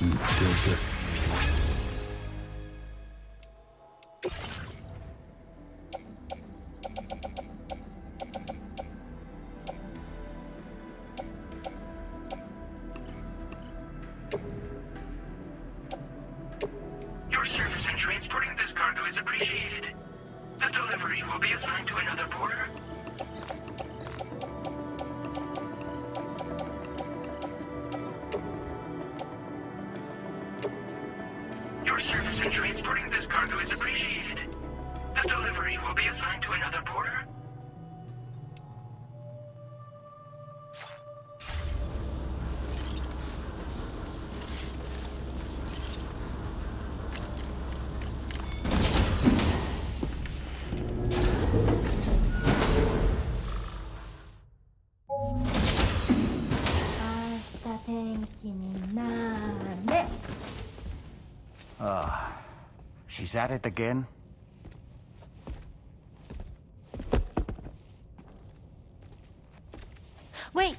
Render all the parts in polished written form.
Good. Your service in transporting this cargo is appreciated. The delivery will be assigned to another porter. Your service in transporting this cargo is appreciated. The delivery will be assigned to another porter. She's at it again? Wait!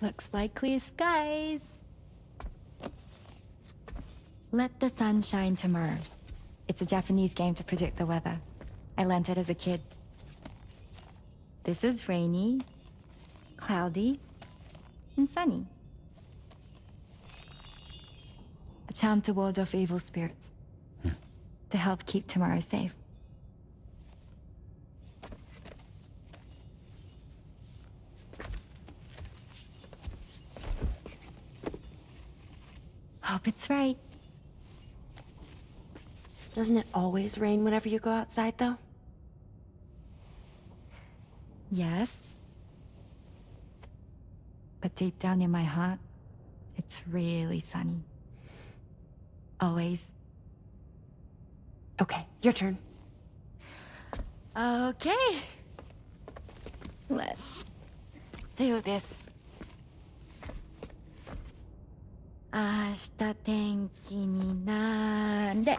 Looks like clear skies. Let the sun shine tomorrow. It's a Japanese game to predict the weather. I lent it as a kid. This is rainy, cloudy, and sunny. A charm to ward off evil spirits. To help keep tomorrow safe. Hope it's right. Doesn't it always rain whenever you go outside, though? Yes. But deep down in my heart, it's really sunny. Always. Okay, your turn. Okay. Let's do this. 明日天気になれ。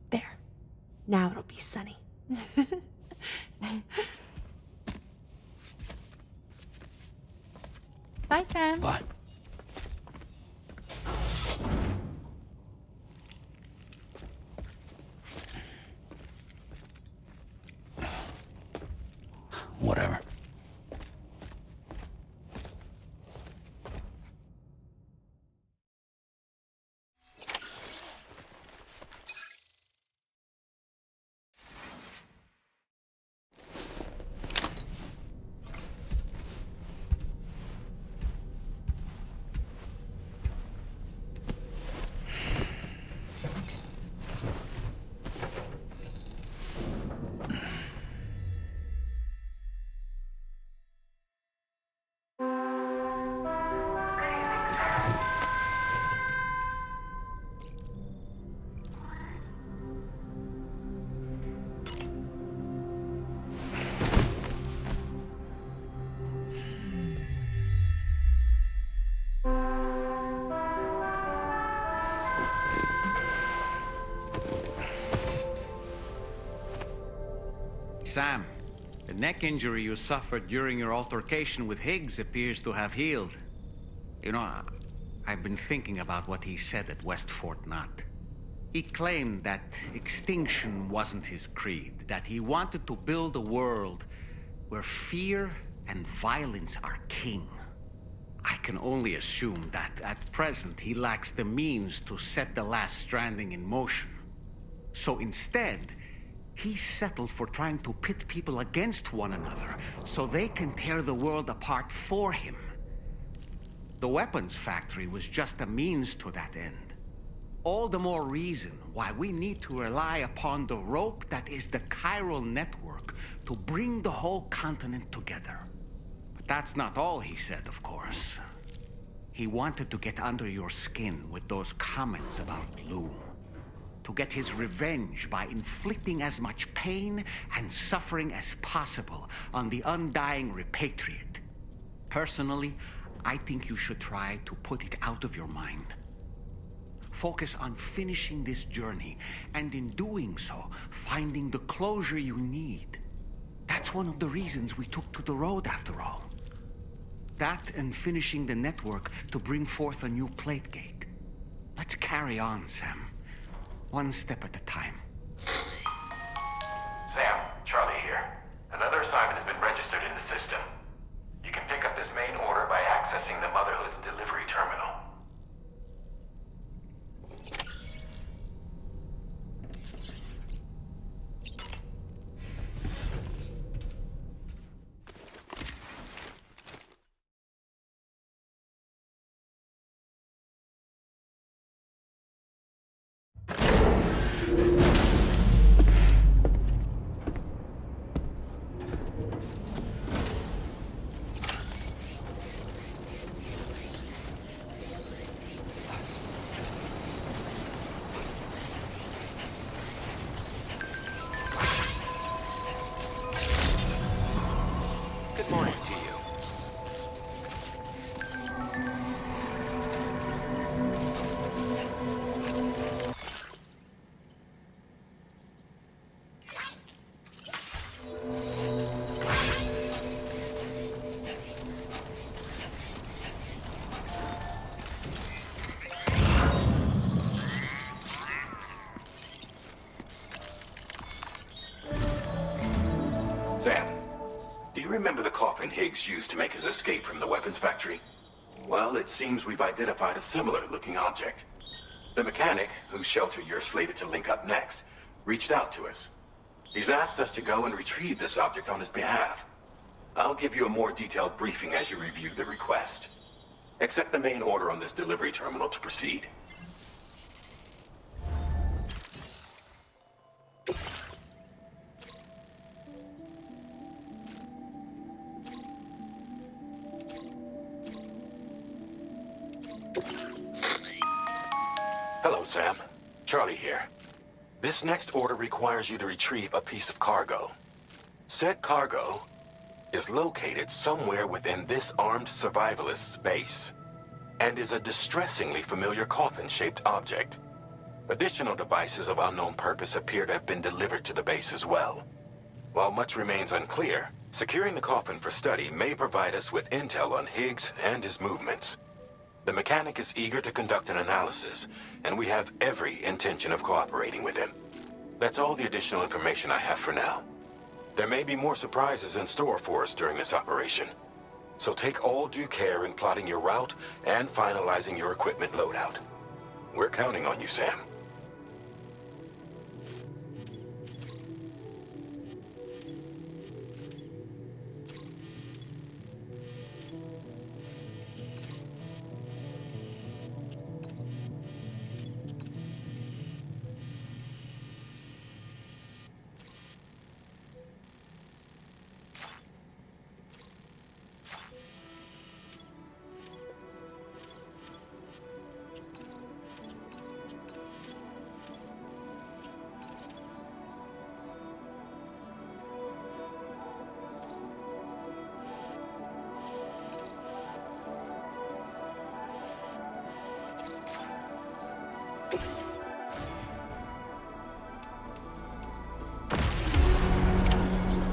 There. Now it'll be sunny. Bye, Sam. Bye. Whatever. Sam, the neck injury you suffered during your altercation with Higgs appears to have healed. You know, I've been thinking about what he said at West Fort Knot. He claimed that extinction wasn't his creed, that he wanted to build a world where fear and violence are king. I can only assume that at present he lacks the means to set the last stranding in motion. So instead, he settled for trying to pit people against one another so they can tear the world apart for him. The weapons factory was just a means to that end. All the more reason why we need to rely upon the rope that is the chiral network to bring the whole continent together. But that's not all he said, of course. He wanted to get under your skin with those comments about Lou. To get his revenge by inflicting as much pain and suffering as possible on the undying repatriate. Personally, I think you should try to put it out of your mind. Focus on finishing this journey, and in doing so, finding the closure you need. That's one of the reasons we took to the road, after all. That and finishing the network to bring forth a new plate gate. Let's carry on, Sam. One step at a time. Sam, Charlie here. Another assignment has been registered in the system. You can pick up this main order by accessing the Motherhood's delivery terminal. Good morning to you. Sam, do you remember the coffin Higgs used to make his escape from the weapons factory? Well, it seems we've identified a similar-looking object. The mechanic, whose shelter you're slated to link up next, reached out to us. He's asked us to go and retrieve this object on his behalf. I'll give you a more detailed briefing as you review the request. Accept the main order on this delivery terminal to proceed. Hello, Sam. Charlie here. This next order requires you to retrieve a piece of cargo. Said cargo is located somewhere within this armed survivalist's base, and is a distressingly familiar coffin-shaped object. Additional devices of unknown purpose appear to have been delivered to the base as well. While much remains unclear, securing the coffin for study may provide us with intel on Higgs and his movements. The mechanic is eager to conduct an analysis, and we have every intention of cooperating with him. That's all the additional information I have for now. There may be more surprises in store for us during this operation, so take all due care in plotting your route and finalizing your equipment loadout. We're counting on you, Sam.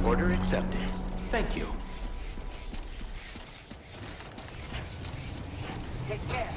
Order accepted. Thank you. Take care.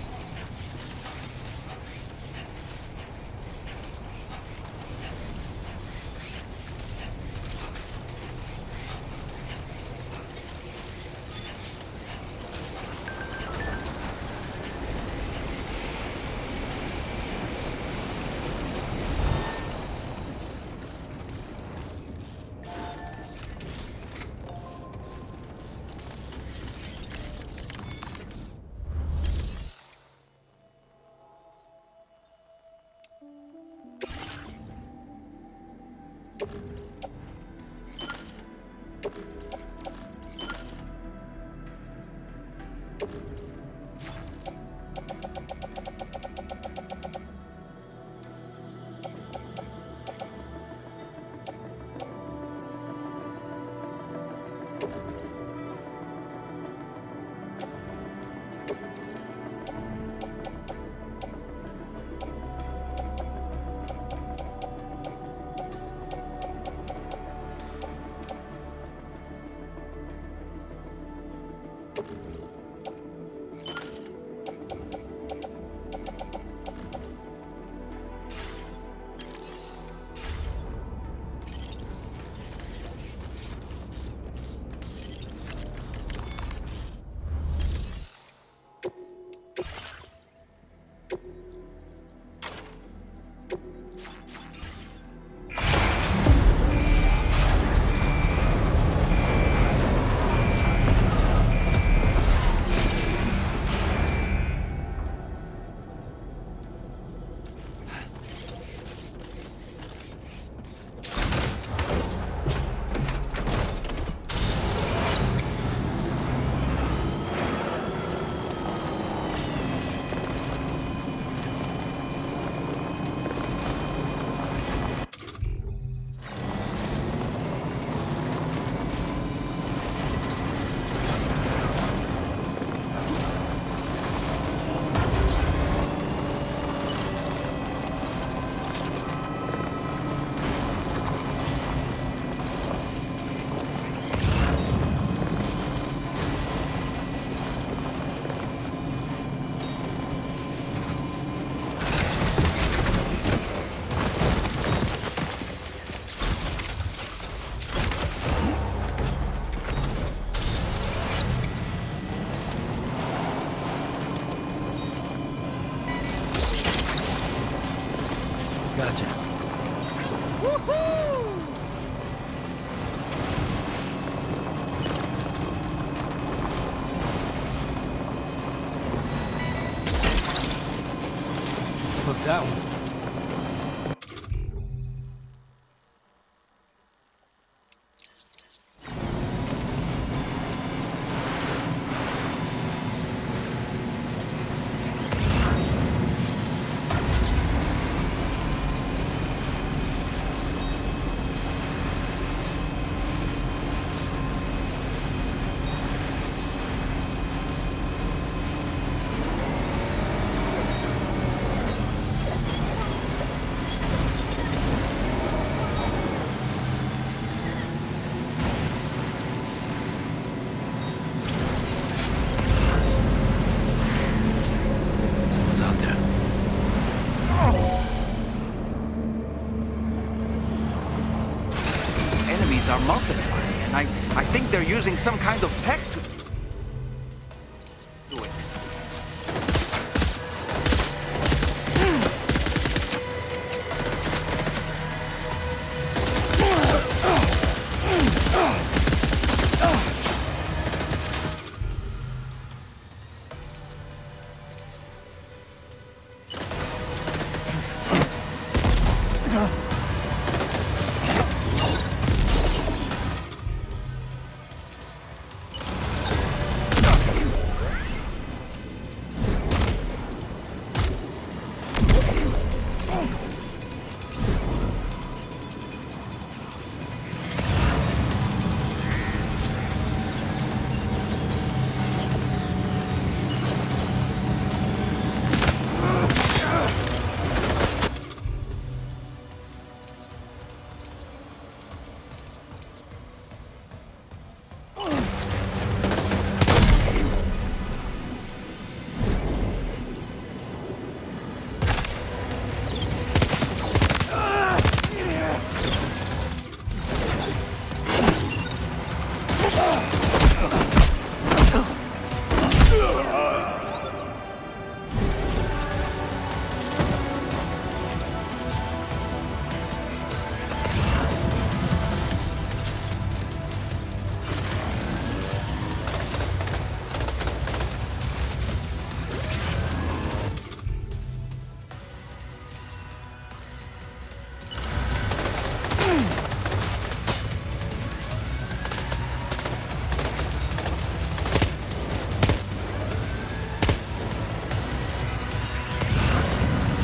Gotcha. Look that one. What's out there? Enemies are multiplying, and I think they're using some kind of tech to do it.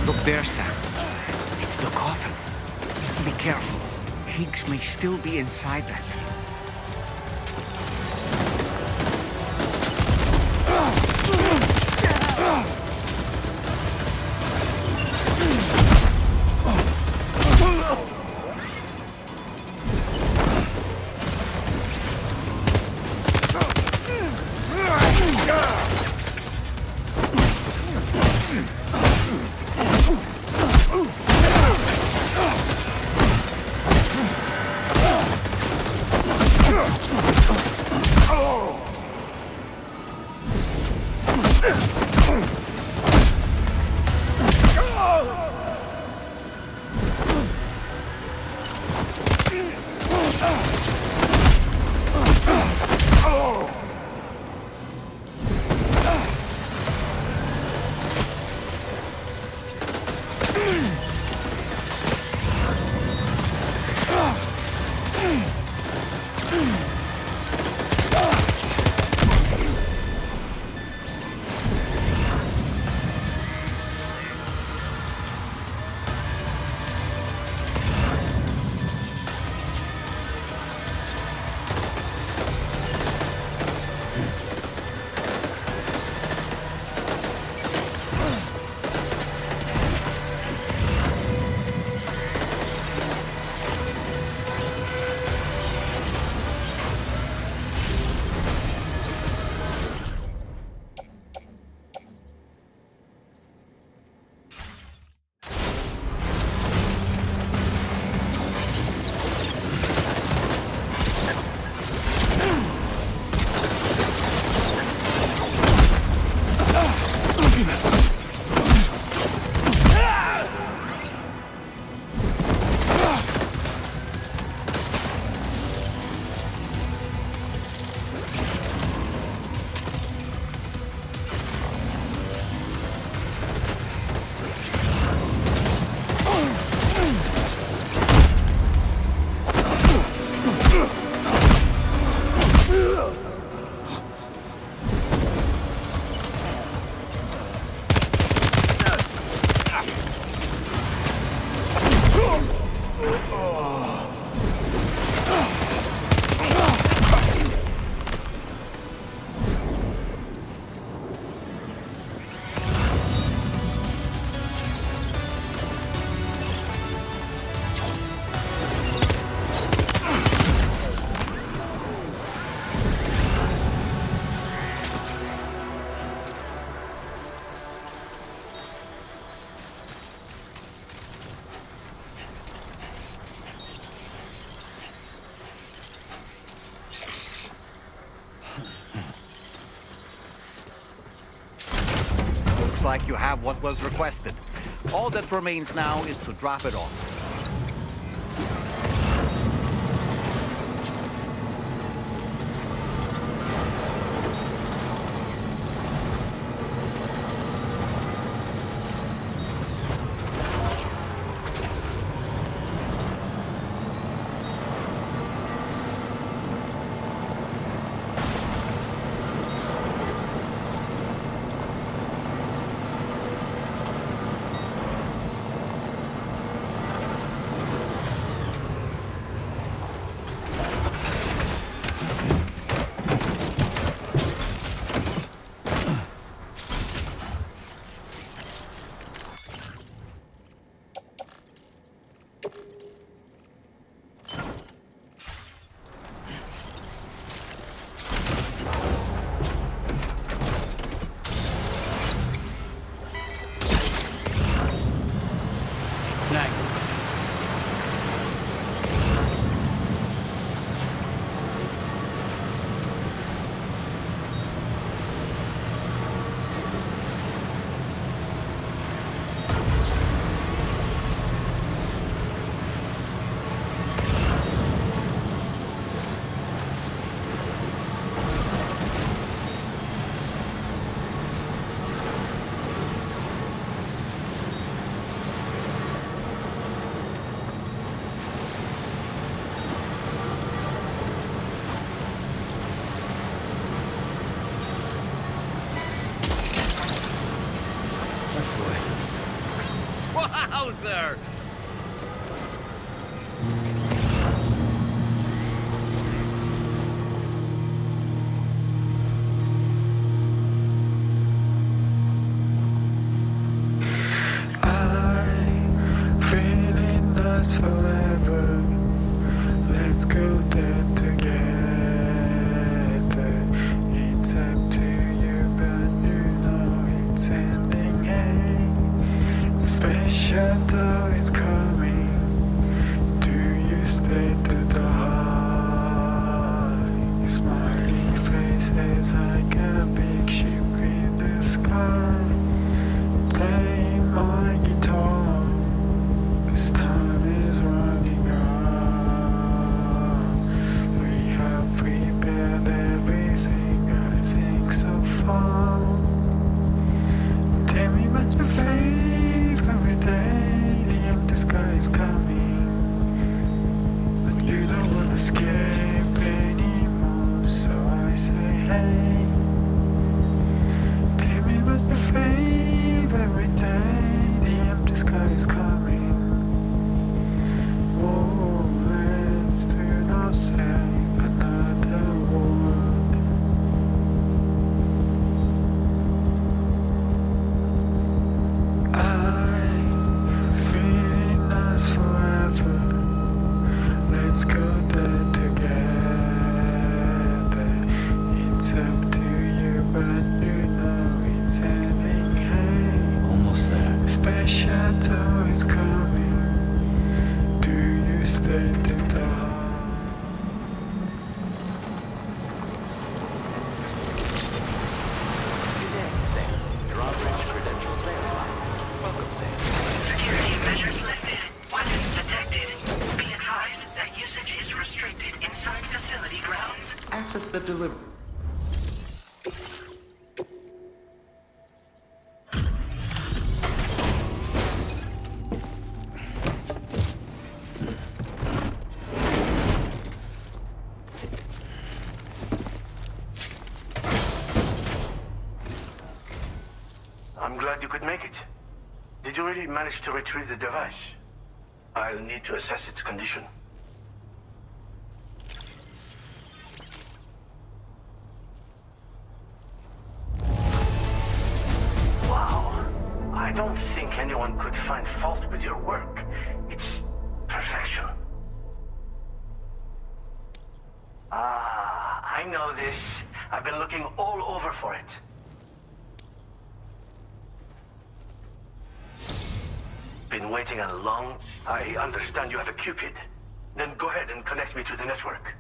Look there, Sam. It's the coffin. Be careful. Higgs may still be inside that thing. Looks like you have what was requested. All that remains now is to drop it off. Wowzer! Feeling us forever. Let's go there together. It's up to you, but you know it's ending. Hey, special though is coming. Do you stay to the high? Your smiling face is like a big ship in the sky. Play my guitar. This time is running out. We have prepared everything, I think so far. Tell me about your favorite day. The empty sky is coming, but you don't want to escape anymore. So I say, hey, tell me about your favorite day. The empty sky is coming. Oh, let's do not say another word. I'm feeling us forever. Let's go there together. It's up to you, but you know it's ending. Hey, Almost there. special though is coming. Do you stay to die? Security measures lifted. Weapons detected. Be advised that usage is restricted inside facility grounds. Access the delivery. I'm glad you could make it. Did you really manage to retrieve the device? I'll need to assess its condition. Wow. I don't think anyone could find fault with your work. It's perfection. Ah, I know this. I've been looking all over for it. Been waiting a long... I understand you have a Cupid. Then go ahead and connect me to the network.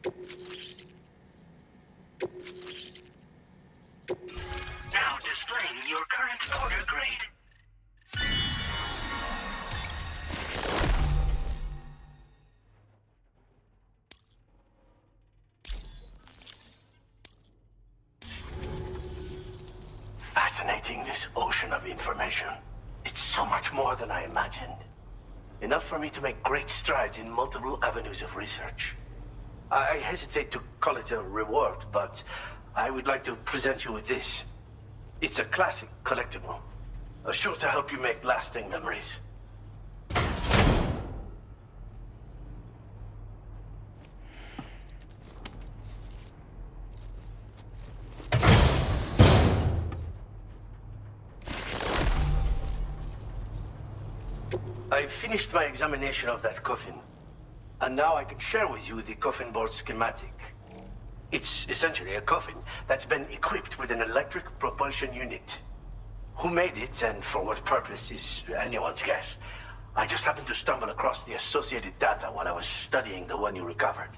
Now displaying your current order grade. Fascinating, this ocean of information. It's so much more than I imagined. Enough for me to make great strides in multiple avenues of research. I hesitate to call it a reward, but I would like to present you with this. It's a classic collectible, sure to help you make lasting memories. I finished my examination of that coffin, and now I can share with you the coffin board schematic. It's essentially a coffin that's been equipped with an electric propulsion unit. Who made it and for what purpose is anyone's guess. I just happened to stumble across the associated data while I was studying the one you recovered.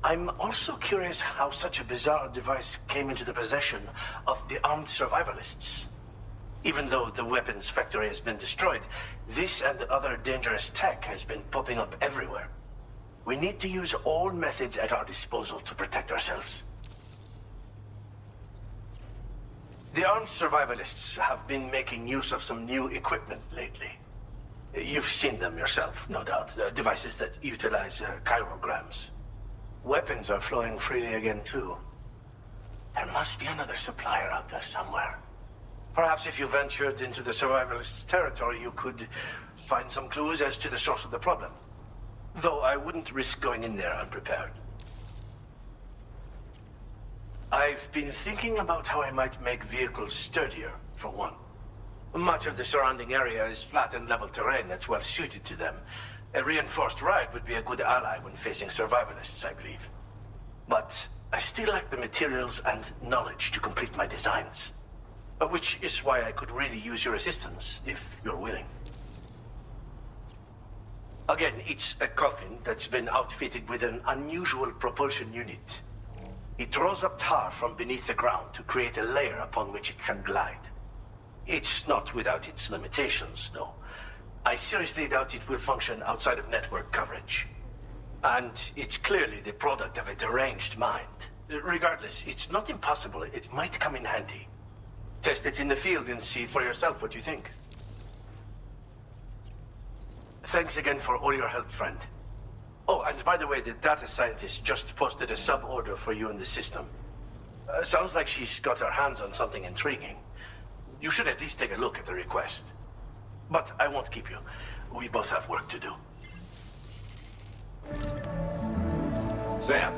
I'm also curious how such a bizarre device came into the possession of the armed survivalists. Even though the weapons factory has been destroyed, this and other dangerous tech has been popping up everywhere. We need to use all methods at our disposal to protect ourselves. The armed survivalists have been making use of some new equipment lately. You've seen them yourself, no doubt. Devices that utilize chirograms. Weapons are flowing freely again, too. There must be another supplier out there somewhere. Perhaps if you ventured into the survivalists' territory, you could find some clues as to the source of the problem. Though I wouldn't risk going in there unprepared. I've been thinking about how I might make vehicles sturdier, for one. Much of the surrounding area is flat and level terrain that's well suited to them. A reinforced ride would be a good ally when facing survivalists, I believe. But I still lack the materials and knowledge to complete my designs. Which is why I could really use your assistance, if you're willing. Again, it's a coffin that's been outfitted with an unusual propulsion unit. It draws up tar from beneath the ground to create a layer upon which it can glide. It's not without its limitations, though. I seriously doubt it will function outside of network coverage. And it's clearly the product of a deranged mind. Regardless, it's not impossible. It might come in handy. Test it in the field and see for yourself what you think. Thanks again for all your help, friend. Oh, and by the way, the data scientist just posted a sub-order for you in the system. Sounds like she's got her hands on something intriguing. You should at least take a look at the request. But I won't keep you. We both have work to do. Sam,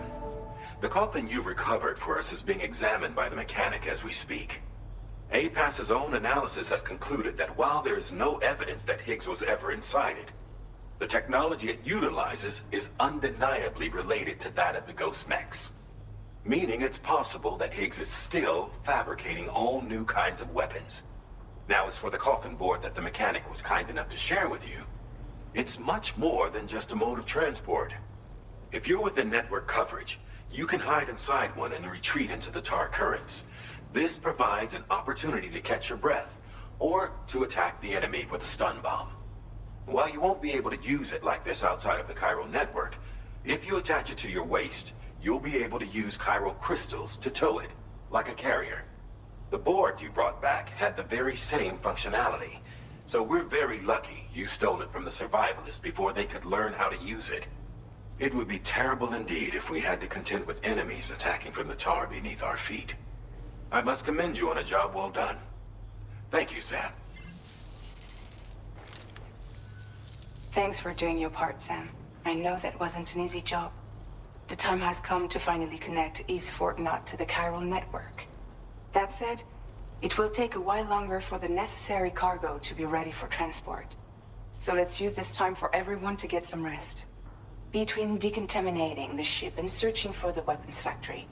the coffin you recovered for us is being examined by the mechanic as we speak. APAS's own analysis has concluded that while there is no evidence that Higgs was ever inside it, the technology it utilizes is undeniably related to that of the Ghost Mechs. Meaning it's possible that Higgs is still fabricating all new kinds of weapons. Now, as for the coffin board that the mechanic was kind enough to share with you, it's much more than just a mode of transport. If you're within network coverage, you can hide inside one and retreat into the tar currents. This provides an opportunity to catch your breath, or to attack the enemy with a stun bomb. While you won't be able to use it like this outside of the chiral network, if you attach it to your waist, you'll be able to use chiral crystals to tow it, like a carrier. The board you brought back had the very same functionality, so we're very lucky you stole it from the survivalists before they could learn how to use it. It would be terrible indeed if we had to contend with enemies attacking from the tar beneath our feet. I must commend you on a job well done. Thank you, Sam. Thanks for doing your part, Sam. I know that wasn't an easy job. The time has come to finally connect East Fort Knot to the chiral network. That said, it will take a while longer for the necessary cargo to be ready for transport. So let's use this time for everyone to get some rest. Between decontaminating the ship and searching for the weapons factory,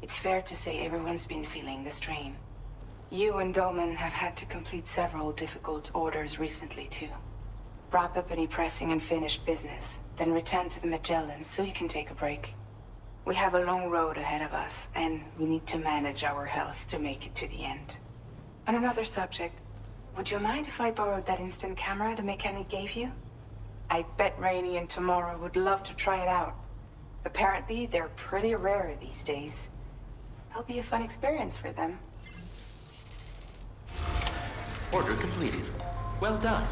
it's fair to say everyone's been feeling the strain. You and Dolman have had to complete several difficult orders recently, too. Wrap up any pressing and finished business, then return to the Magellan so you can take a break. We have a long road ahead of us, and we need to manage our health to make it to the end. On another subject, would you mind if I borrowed that instant camera the mechanic gave you? I bet Rainey and Tamara would love to try it out. Apparently, they're pretty rare these days. It'll be a fun experience for them. Order completed. Well done.